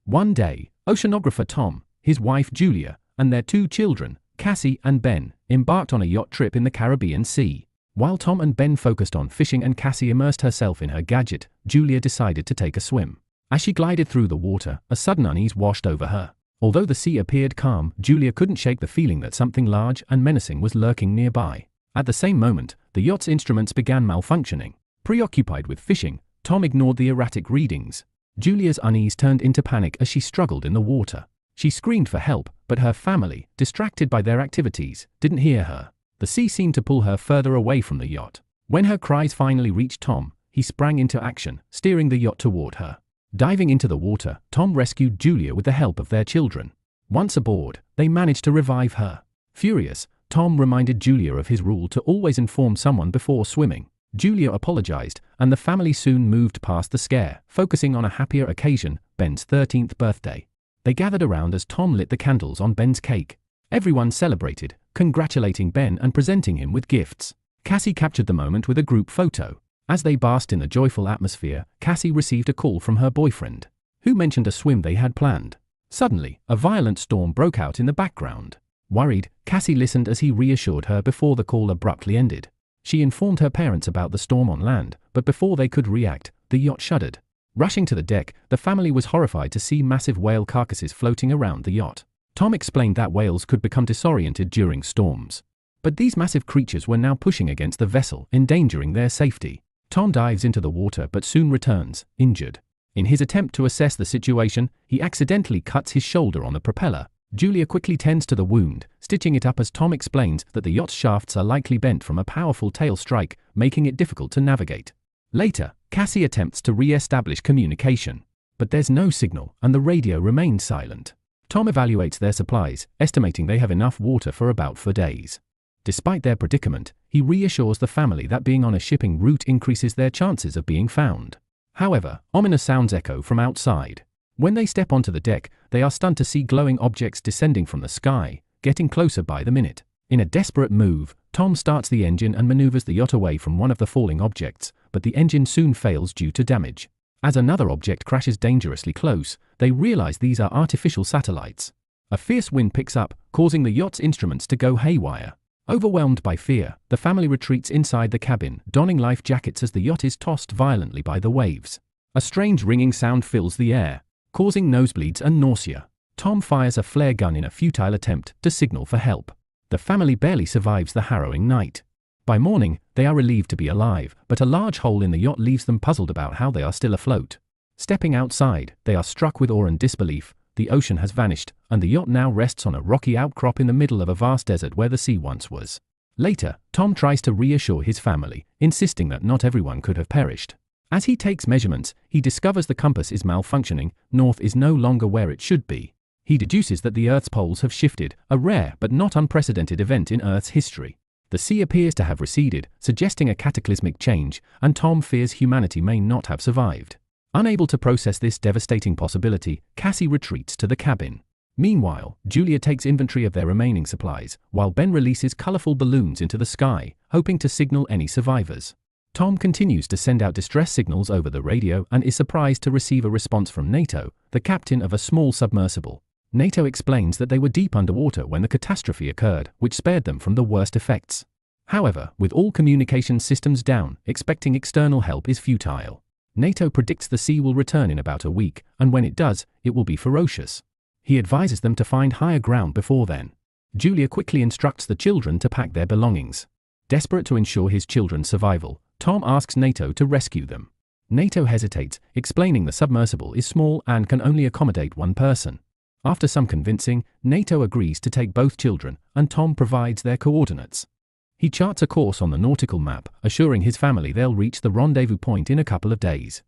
One day, oceanographer Tom, his wife Julia, and their 2 children, Cassie and Ben, embarked on a yacht trip in the Caribbean Sea. While Tom and Ben focused on fishing and Cassie immersed herself in her gadget, Julia decided to take a swim. As she glided through the water, a sudden unease washed over her. Although the sea appeared calm, Julia couldn't shake the feeling that something large and menacing was lurking nearby. At the same moment, the yacht's instruments began malfunctioning. Preoccupied with fishing, Tom ignored the erratic readings. Julia's unease turned into panic as she struggled in the water. She screamed for help, but her family, distracted by their activities, didn't hear her. The sea seemed to pull her further away from the yacht. When her cries finally reached Tom, he sprang into action, steering the yacht toward her. Diving into the water, Tom rescued Julia with the help of their children. Once aboard, they managed to revive her. Furious, Tom reminded Julia of his rule to always inform someone before swimming. Julia apologized, and the family soon moved past the scare, focusing on a happier occasion, Ben's 13th birthday. They gathered around as Tom lit the candles on Ben's cake. Everyone celebrated, congratulating Ben and presenting him with gifts. Cassie captured the moment with a group photo. As they basked in the joyful atmosphere, Cassie received a call from her boyfriend, who mentioned a swim they had planned. Suddenly, a violent storm broke out in the background. Worried, Cassie listened as he reassured her before the call abruptly ended. She informed her parents about the storm on land, but before they could react, the yacht shuddered. Rushing to the deck, the family was horrified to see massive whale carcasses floating around the yacht. Tom explained that whales could become disoriented during storms. But these massive creatures were now pushing against the vessel, endangering their safety. Tom dives into the water but soon returns, injured. In his attempt to assess the situation, he accidentally cuts his shoulder on the propeller. Julia quickly tends to the wound, stitching it up as Tom explains that the yacht's shafts are likely bent from a powerful tail strike, making it difficult to navigate. Later, Cassie attempts to re-establish communication. But there's no signal, and the radio remains silent. Tom evaluates their supplies, estimating they have enough water for about 4 days. Despite their predicament, he reassures the family that being on a shipping route increases their chances of being found. However, ominous sounds echo from outside. When they step onto the deck, they are stunned to see glowing objects descending from the sky, getting closer by the minute. In a desperate move, Tom starts the engine and maneuvers the yacht away from one of the falling objects, but the engine soon fails due to damage. As another object crashes dangerously close, they realize these are artificial satellites. A fierce wind picks up, causing the yacht's instruments to go haywire. Overwhelmed by fear, the family retreats inside the cabin, donning life jackets as the yacht is tossed violently by the waves. A strange ringing sound fills the air, causing nosebleeds and nausea. Tom fires a flare gun in a futile attempt to signal for help. The family barely survives the harrowing night. By morning, they are relieved to be alive, but a large hole in the yacht leaves them puzzled about how they are still afloat. Stepping outside, they are struck with awe and disbelief. The ocean has vanished, and the yacht now rests on a rocky outcrop in the middle of a vast desert where the sea once was. Later, Tom tries to reassure his family, insisting that not everyone could have perished. As he takes measurements, he discovers the compass is malfunctioning, north is no longer where it should be. He deduces that the Earth's poles have shifted, a rare but not unprecedented event in Earth's history. The sea appears to have receded, suggesting a cataclysmic change, and Tom fears humanity may not have survived. Unable to process this devastating possibility, Cassie retreats to the cabin. Meanwhile, Julia takes inventory of their remaining supplies, while Ben releases colorful balloons into the sky, hoping to signal any survivors. Tom continues to send out distress signals over the radio and is surprised to receive a response from NATO, the captain of a small submersible. NATO explains that they were deep underwater when the catastrophe occurred, which spared them from the worst effects. However, with all communication systems down, expecting external help is futile. NATO predicts the sea will return in about a week, and when it does, it will be ferocious. He advises them to find higher ground before then. Julia quickly instructs the children to pack their belongings. Desperate to ensure his children's survival, Tom asks NATO to rescue them. NATO hesitates, explaining the submersible is small and can only accommodate one person. After some convincing, NATO agrees to take both children, and Tom provides their coordinates. He charts a course on the nautical map, assuring his family they'll reach the rendezvous point in a couple of days.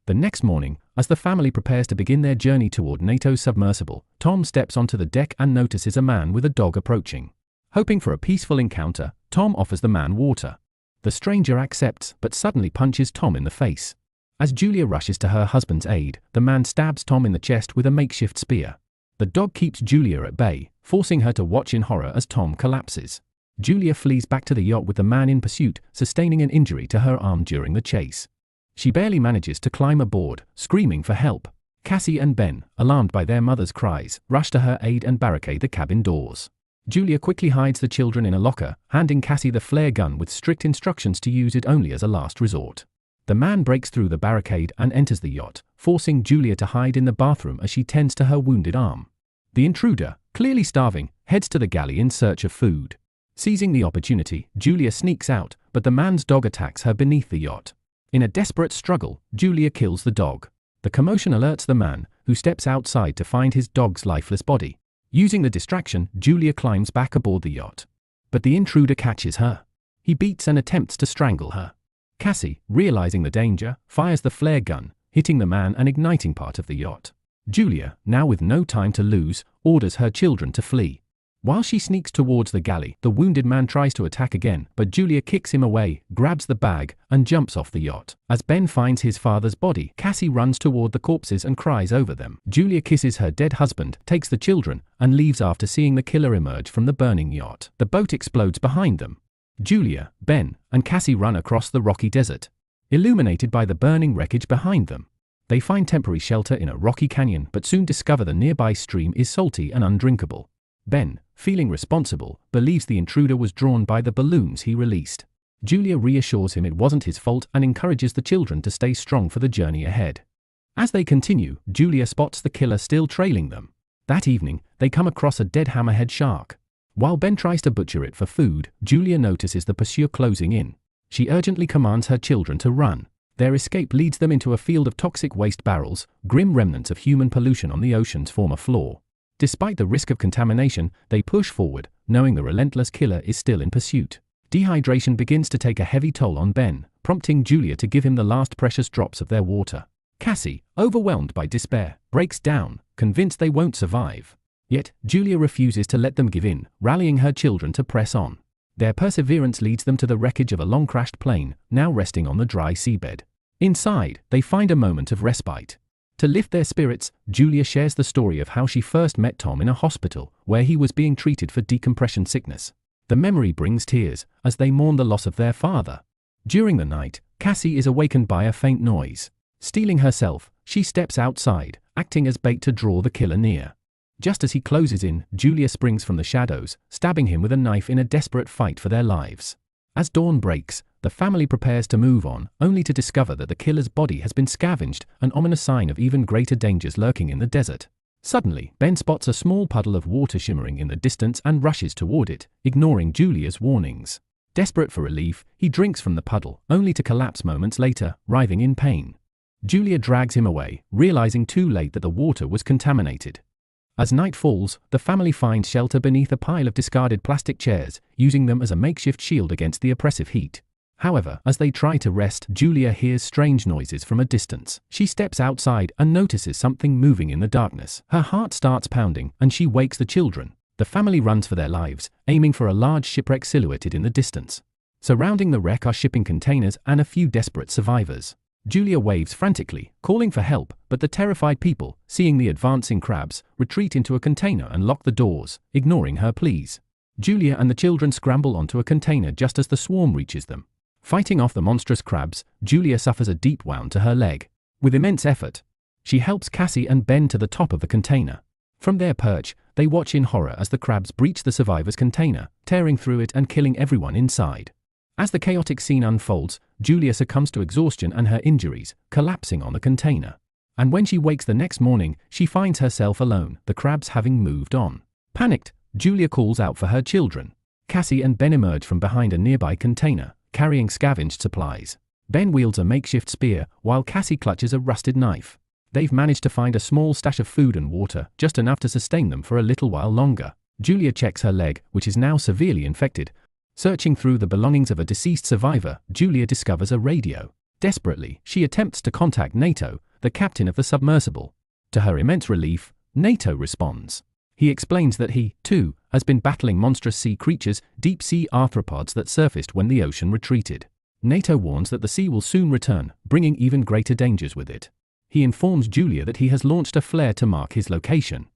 The next morning, as the family prepares to begin their journey toward NATO's submersible, Tom steps onto the deck and notices a man with a dog approaching. Hoping for a peaceful encounter, Tom offers the man water. The stranger accepts, but suddenly punches Tom in the face. As Julia rushes to her husband's aid, the man stabs Tom in the chest with a makeshift spear. The dog keeps Julia at bay, forcing her to watch in horror as Tom collapses. Julia flees back to the yacht with the man in pursuit, sustaining an injury to her arm during the chase. She barely manages to climb aboard, screaming for help. Cassie and Ben, alarmed by their mother's cries, rush to her aid and barricade the cabin doors. Julia quickly hides the children in a locker, handing Cassie the flare gun with strict instructions to use it only as a last resort. The man breaks through the barricade and enters the yacht, forcing Julia to hide in the bathroom as she tends to her wounded arm. The intruder, clearly starving, heads to the galley in search of food. Seizing the opportunity, Julia sneaks out, but the man's dog attacks her beneath the yacht. In a desperate struggle, Julia kills the dog. The commotion alerts the man, who steps outside to find his dog's lifeless body. Using the distraction, Julia climbs back aboard the yacht. But the intruder catches her. He beats and attempts to strangle her. Cassie, realizing the danger, fires the flare gun, hitting the man and igniting part of the yacht. Julia, now with no time to lose, orders her children to flee. While she sneaks towards the galley, the wounded man tries to attack again, but Julia kicks him away, grabs the bag, and jumps off the yacht. As Ben finds his father's body, Cassie runs toward the corpses and cries over them. Julia kisses her dead husband, takes the children, and leaves after seeing the killer emerge from the burning yacht. The boat explodes behind them. Julia, Ben, and Cassie run across the rocky desert, illuminated by the burning wreckage behind them. They find temporary shelter in a rocky canyon but soon discover the nearby stream is salty and undrinkable. Ben, feeling responsible, believes the intruder was drawn by the balloons he released. Julia reassures him it wasn't his fault and encourages the children to stay strong for the journey ahead. As they continue, Julia spots the killer still trailing them. That evening, they come across a dead hammerhead shark. While Ben tries to butcher it for food, Julia notices the pursuit closing in. She urgently commands her children to run. Their escape leads them into a field of toxic waste barrels, grim remnants of human pollution on the ocean's former floor. Despite the risk of contamination, they push forward, knowing the relentless killer is still in pursuit. Dehydration begins to take a heavy toll on Ben, prompting Julia to give him the last precious drops of their water. Cassie, overwhelmed by despair, breaks down, convinced they won't survive. Yet, Julia refuses to let them give in, rallying her children to press on. Their perseverance leads them to the wreckage of a long-crashed plane, now resting on the dry seabed. Inside, they find a moment of respite. To lift their spirits, Julia shares the story of how she first met Tom in a hospital, where he was being treated for decompression sickness. The memory brings tears, as they mourn the loss of their father. During the night, Cassie is awakened by a faint noise. Steeling herself, she steps outside, acting as bait to draw the killer near. Just as he closes in, Julia springs from the shadows, stabbing him with a knife in a desperate fight for their lives. As dawn breaks, the family prepares to move on, only to discover that the killer's body has been scavenged, an ominous sign of even greater dangers lurking in the desert. Suddenly, Ben spots a small puddle of water shimmering in the distance and rushes toward it, ignoring Julia's warnings. Desperate for relief, he drinks from the puddle, only to collapse moments later, writhing in pain. Julia drags him away, realizing too late that the water was contaminated. As night falls, the family finds shelter beneath a pile of discarded plastic chairs, using them as a makeshift shield against the oppressive heat. However, as they try to rest, Julia hears strange noises from a distance. She steps outside and notices something moving in the darkness. Her heart starts pounding, and she wakes the children. The family runs for their lives, aiming for a large shipwreck silhouetted in the distance. Surrounding the wreck are shipping containers and a few desperate survivors. Julia waves frantically, calling for help, but the terrified people, seeing the advancing crabs, retreat into a container and lock the doors, ignoring her pleas. Julia and the children scramble onto a container just as the swarm reaches them. Fighting off the monstrous crabs, Julia suffers a deep wound to her leg. With immense effort, she helps Cassie and Ben to the top of the container. From their perch, they watch in horror as the crabs breach the survivors' container, tearing through it and killing everyone inside. As the chaotic scene unfolds, Julia succumbs to exhaustion and her injuries, collapsing on the container. And when she wakes the next morning, she finds herself alone, the crabs having moved on. Panicked, Julia calls out for her children. Cassie and Ben emerge from behind a nearby container, carrying scavenged supplies. Ben wields a makeshift spear, while Cassie clutches a rusted knife. They've managed to find a small stash of food and water, just enough to sustain them for a little while longer. Julia checks her leg, which is now severely infected. Searching through the belongings of a deceased survivor, Julia discovers a radio. Desperately, she attempts to contact NATO, the captain of the submersible. To her immense relief, NATO responds. He explains that he, too, has been battling monstrous sea creatures, deep-sea arthropods that surfaced when the ocean retreated. NATO warns that the sea will soon return, bringing even greater dangers with it. He informs Julia that he has launched a flare to mark his location.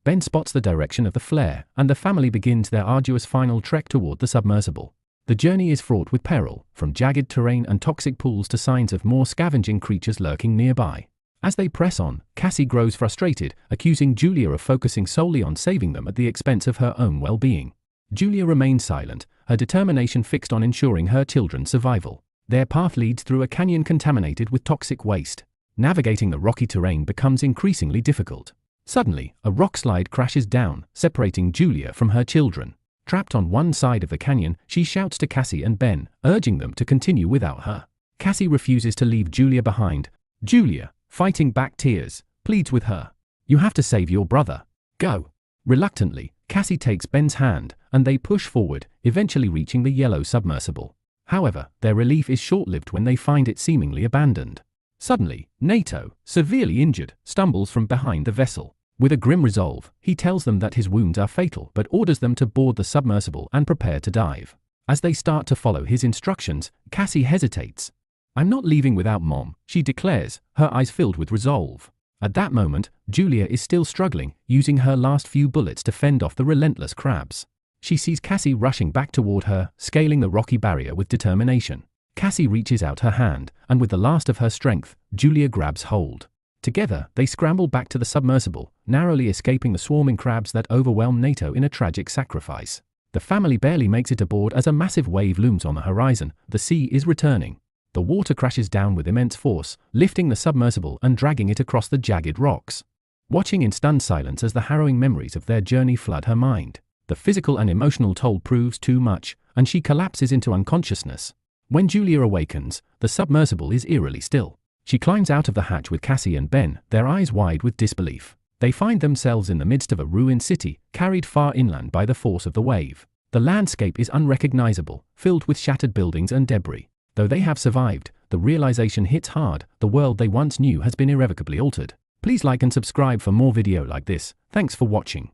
Ben spots the direction of the flare, and the family begins their arduous final trek toward the submersible. The journey is fraught with peril, from jagged terrain and toxic pools to signs of more scavenging creatures lurking nearby. As they press on, Cassie grows frustrated, accusing Julia of focusing solely on saving them at the expense of her own well-being. Julia remains silent, her determination fixed on ensuring her children's survival. Their path leads through a canyon contaminated with toxic waste. Navigating the rocky terrain becomes increasingly difficult. Suddenly, a rock slide crashes down, separating Julia from her children. Trapped on one side of the canyon, she shouts to Cassie and Ben, urging them to continue without her. Cassie refuses to leave Julia behind. Julia, fighting back tears, pleads with her. "You have to save your brother. Go." Reluctantly, Cassie takes Ben's hand, and they push forward, eventually reaching the yellow submersible. However, their relief is short-lived when they find it seemingly abandoned. Suddenly, Nato, severely injured, stumbles from behind the vessel. With a grim resolve, he tells them that his wounds are fatal but orders them to board the submersible and prepare to dive. As they start to follow his instructions, Cassie hesitates. "I'm not leaving without Mom," she declares, her eyes filled with resolve. At that moment, Julia is still struggling, using her last few bullets to fend off the relentless crabs. She sees Cassie rushing back toward her, scaling the rocky barrier with determination. Cassie reaches out her hand, and with the last of her strength, Julia grabs hold. Together, they scramble back to the submersible, narrowly escaping the swarming crabs that overwhelm Nato in a tragic sacrifice. The family barely makes it aboard as a massive wave looms on the horizon. The sea is returning. The water crashes down with immense force, lifting the submersible and dragging it across the jagged rocks. Watching in stunned silence as the harrowing memories of their journey flood her mind, the physical and emotional toll proves too much, and she collapses into unconsciousness. When Julia awakens, the submersible is eerily still. She climbs out of the hatch with Cassie and Ben, their eyes wide with disbelief. They find themselves in the midst of a ruined city, carried far inland by the force of the wave. The landscape is unrecognizable, filled with shattered buildings and debris. Though they have survived, the realization hits hard. The world they once knew has been irrevocably altered. Please like and subscribe for more video like this. Thanks for watching.